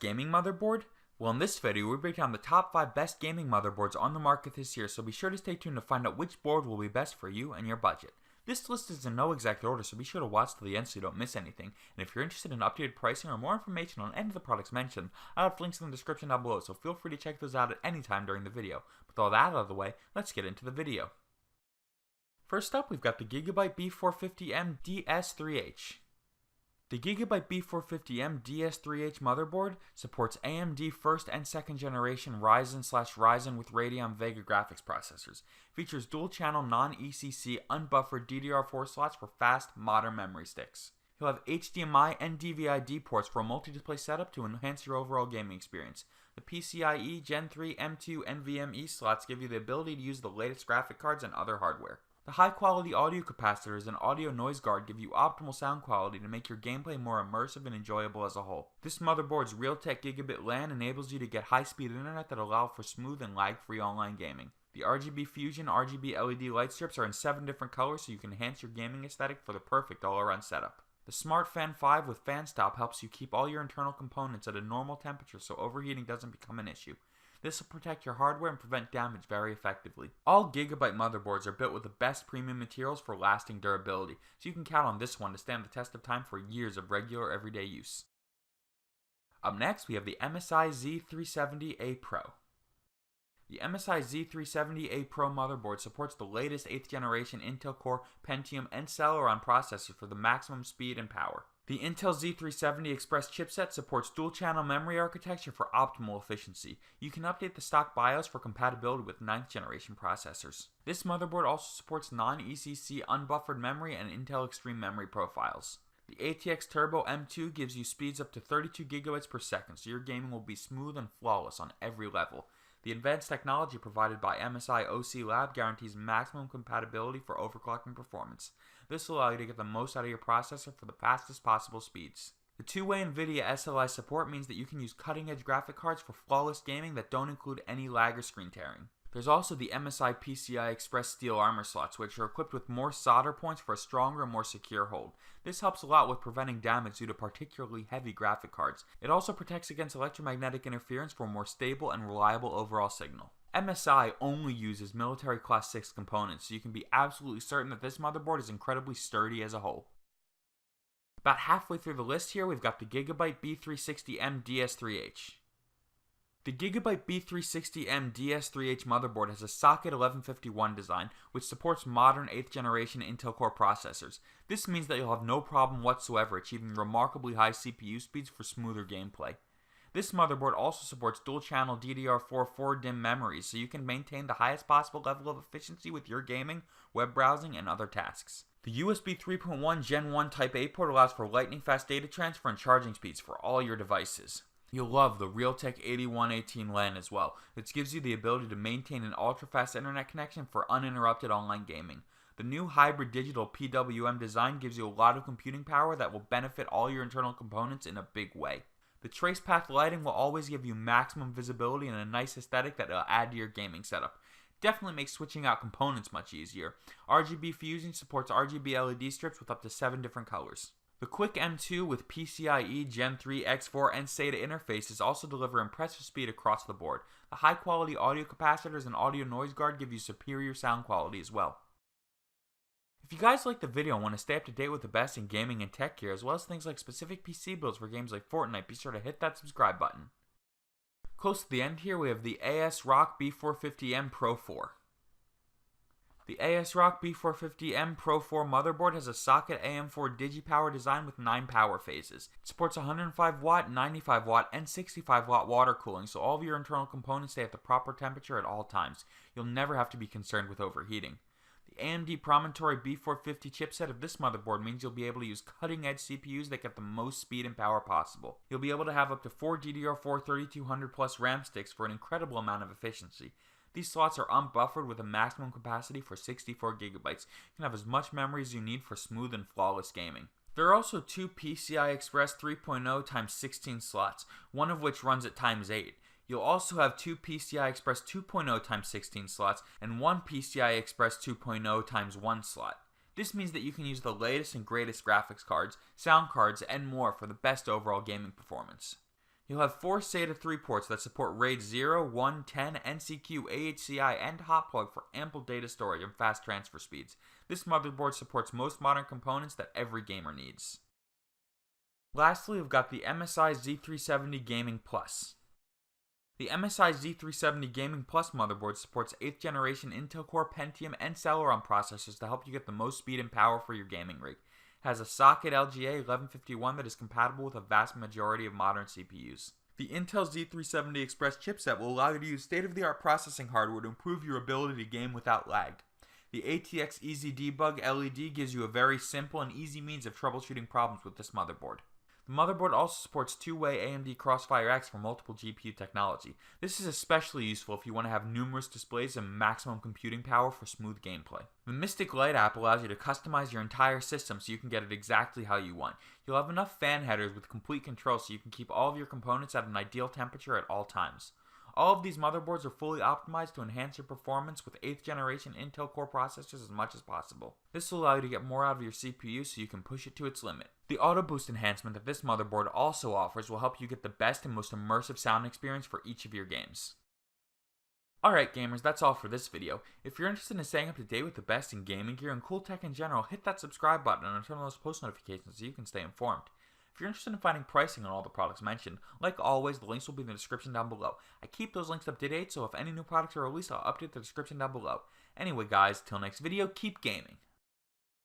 gaming motherboard? Well, in this video, we break down the top 5 best gaming motherboards on the market this year, so be sure to stay tuned to find out which board will be best for you and your budget. This list is in no exact order, so be sure to watch till the end so you don't miss anything. And if you're interested in updated pricing or more information on any of the products mentioned, I'll have links in the description down below, so feel free to check those out at any time during the video. With all that out of the way, let's get into the video. First up, we've got the GIGABYTE B450M DS3H. The GIGABYTE B450M DS3H motherboard supports AMD first and second generation Ryzen/Ryzen with Radeon Vega graphics processors. Features dual-channel non-ECC unbuffered DDR4 slots for fast, modern memory sticks. You'll have HDMI and DVI-D ports for a multi-display setup to enhance your overall gaming experience. The PCIe Gen 3, M2, and NVMe slots give you the ability to use the latest graphic cards and other hardware. The high-quality audio capacitors and audio noise guard give you optimal sound quality to make your gameplay more immersive and enjoyable as a whole. This motherboard's Realtek Gigabit LAN enables you to get high-speed internet that allow for smooth and lag-free online gaming. The RGB Fusion RGB LED light strips are in 7 different colors so you can enhance your gaming aesthetic for the perfect all-around setup. The Smart Fan 5 with fan stop helps you keep all your internal components at a normal temperature so overheating doesn't become an issue. This will protect your hardware and prevent damage very effectively. All GIGABYTE motherboards are built with the best premium materials for lasting durability, so you can count on this one to stand the test of time for years of regular everyday use. Up next, we have the MSI Z370A Pro. The MSI Z370A Pro motherboard supports the latest 8th generation Intel Core, Pentium, and Celeron processors for the maximum speed and power. The Intel Z370 Express chipset supports dual-channel memory architecture for optimal efficiency. You can update the stock BIOS for compatibility with 9th generation processors. This motherboard also supports non-ECC unbuffered memory and Intel Extreme memory profiles. The ATX Turbo M2 gives you speeds up to 32 GB per second, so your gaming will be smooth and flawless on every level. The advanced technology provided by MSI OC Lab guarantees maximum compatibility for overclocking performance. This will allow you to get the most out of your processor for the fastest possible speeds. The two-way NVIDIA SLI support means that you can use cutting-edge graphic cards for flawless gaming that don't include any lag or screen tearing. There's also the MSI PCI Express steel armor slots, which are equipped with more solder points for a stronger and more secure hold. This helps a lot with preventing damage due to particularly heavy graphic cards. It also protects against electromagnetic interference for a more stable and reliable overall signal. MSI only uses military class 6 components, so you can be absolutely certain that this motherboard is incredibly sturdy as a whole. About halfway through the list here, we've got the GIGABYTE B360M DS3H. The GIGABYTE B360M DS3H motherboard has a socket 1151 design, which supports modern 8th generation Intel Core processors. This means that you'll have no problem whatsoever achieving remarkably high CPU speeds for smoother gameplay. This motherboard also supports dual-channel DDR4 4-DIMM memories, so you can maintain the highest possible level of efficiency with your gaming, web browsing, and other tasks. The USB 3.1 Gen 1 Type A port allows for lightning-fast data transfer and charging speeds for all your devices. You'll love the Realtek 8118 LAN as well, which gives you the ability to maintain an ultra-fast internet connection for uninterrupted online gaming. The new hybrid digital PWM design gives you a lot of computing power that will benefit all your internal components in a big way. The trace path lighting will always give you maximum visibility and a nice aesthetic that will add to your gaming setup. Definitely makes switching out components much easier. RGB Fusion supports RGB LED strips with up to 7 different colors. The Quick M2 with PCIe Gen 3, X4, and SATA interfaces also deliver impressive speed across the board. The high-quality audio capacitors and audio noise guard give you superior sound quality as well. If you guys like the video and want to stay up to date with the best in gaming and tech gear, as well as things like specific PC builds for games like Fortnite, be sure to hit that subscribe button. Close to the end here, we have the ASRock B450M Pro 4. The ASRock B450M Pro 4 motherboard has a socket AM4 DigiPower design with 9 power phases. It supports 105 watt, 95 watt, and 65 watt water cooling, so all of your internal components stay at the proper temperature at all times. You'll never have to be concerned with overheating. The AMD Promontory B450 chipset of this motherboard means you'll be able to use cutting-edge CPUs that get the most speed and power possible. You'll be able to have up to 4 DDR4 3200 plus RAM sticks for an incredible amount of efficiency. These slots are unbuffered with a maximum capacity for 64 GB. You can have as much memory as you need for smooth and flawless gaming. There are also 2 PCI Express 3.0x16 slots, one of which runs at ×8. You'll also have 2 PCI Express 2.0x16 slots and 1 PCI Express 2.0x1 slot. This means that you can use the latest and greatest graphics cards, sound cards, and more for the best overall gaming performance. You'll have 4 SATA 3 ports that support RAID 0, 1, 10, NCQ, AHCI, and hot plug for ample data storage and fast transfer speeds. This motherboard supports most modern components that every gamer needs. Lastly, we've got the MSI Z370 Gaming Plus. The MSI Z370 Gaming Plus motherboard supports 8th generation Intel Core, Pentium, and Celeron processors to help you get the most speed and power for your gaming rig. It has a socket LGA 1151 that is compatible with a vast majority of modern CPUs. The Intel Z370 Express chipset will allow you to use state-of-the-art processing hardware to improve your ability to game without lag. The ATX Easy Debug LED gives you a very simple and easy means of troubleshooting problems with this motherboard. The motherboard also supports two-way AMD Crossfire X for multiple GPU technology. This is especially useful if you want to have numerous displays and maximum computing power for smooth gameplay. The Mystic Light app allows you to customize your entire system so you can get it exactly how you want. You'll have enough fan headers with complete control so you can keep all of your components at an ideal temperature at all times. All of these motherboards are fully optimized to enhance your performance with 8th generation Intel Core processors as much as possible. This will allow you to get more out of your CPU so you can push it to its limit. The Auto Boost enhancement that this motherboard also offers will help you get the best and most immersive sound experience for each of your games. Alright gamers, that's all for this video. If you're interested in staying up to date with the best in gaming gear and cool tech in general, hit that subscribe button and turn on those post notifications so you can stay informed. If you're interested in finding pricing on all the products mentioned, like always, the links will be in the description down below. I keep those links up to date, so if any new products are released, I'll update the description down below. Anyway guys, till next video, keep gaming.